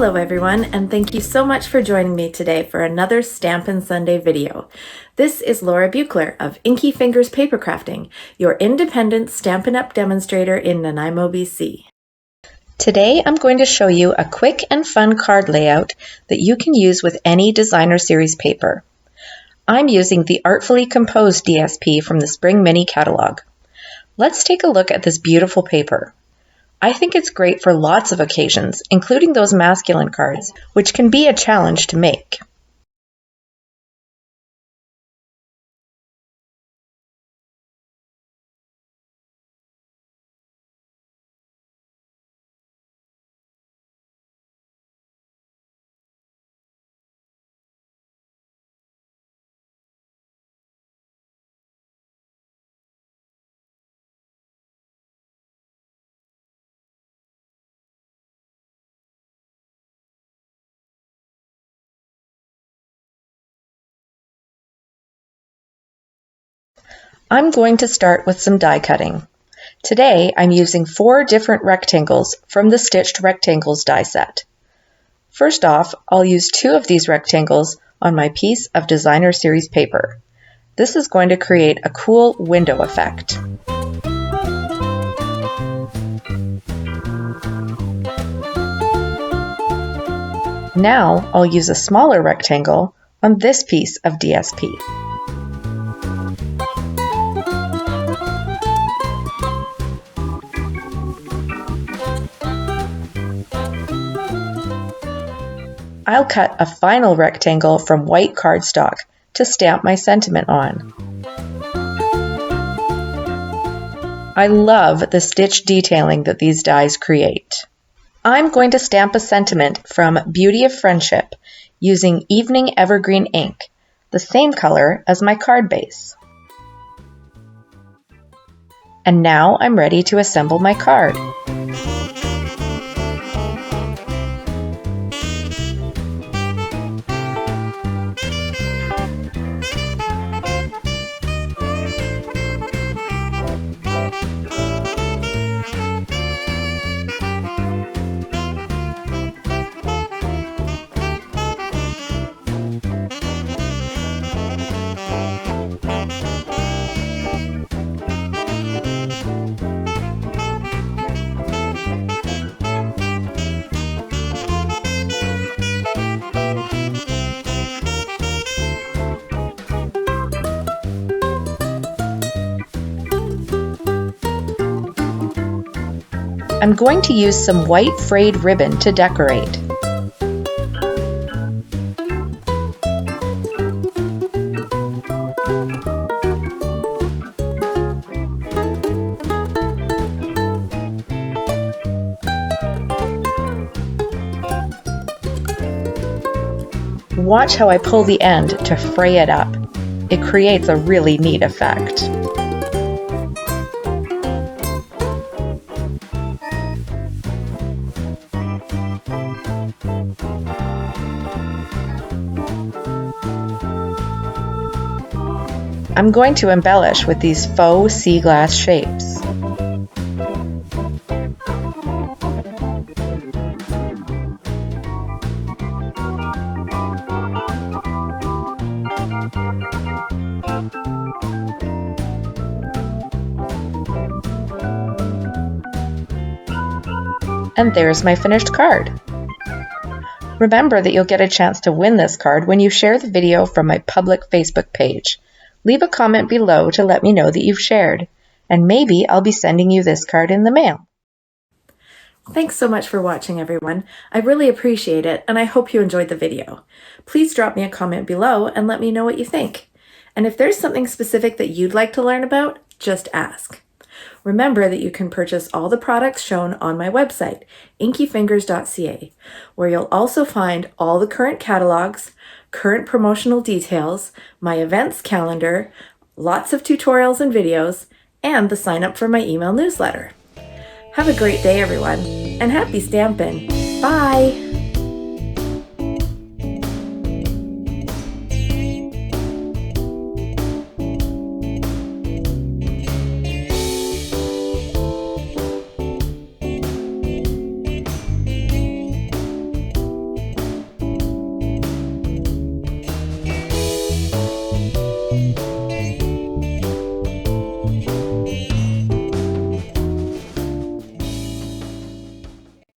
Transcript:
Hello everyone, and thank you so much for joining me today for another Stampin' Sunday video. This is Laura Buechler of Inkyfingers Papercrafting, your independent Stampin' Up demonstrator in Nanaimo, BC. Today I'm going to show you a quick and fun card layout that you can use with any designer series paper. I'm using the Artfully composed DSP from the Spring Mini catalog. Let's take a look at this beautiful paper. I think it's great for lots of occasions, including those masculine cards, which can be a challenge to make. I'm going to start with some die cutting. Today I'm using 4 different rectangles from the Stitched Rectangles die set. First off, I'll use 2 of these rectangles on my piece of designer series paper. This is going to create a cool window effect. Now I'll use a smaller rectangle on this piece of DSP. I'll cut a final rectangle from white cardstock to stamp my sentiment on. I love the stitch detailing that these dies create. I'm going to stamp a sentiment from Beauty of Friendship using Evening Evergreen ink, the same color as my card base. And now I'm ready to assemble my card. I'm going to use some white frayed ribbon to decorate. Watch how I pull the end to fray it up. It creates a really neat effect. I'm going to embellish with these faux sea glass shapes. And there's my finished card. Remember that you'll get a chance to win this card when you share the video from my public Facebook page. Leave a comment below to let me know that you've shared, and maybe I'll be sending you this card in the mail. Thanks so much for watching, everyone. I really appreciate it, and I hope you enjoyed the video. Please drop me a comment below and let me know what you think. And if there's something specific that you'd like to learn about, just ask. Remember that you can purchase all the products shown on my website, inkyfingers.ca, where you'll also find all the current catalogs, current promotional details, my events calendar, lots of tutorials and videos, and the sign up for my email newsletter. Have a great day, everyone, and happy stampin'! Bye!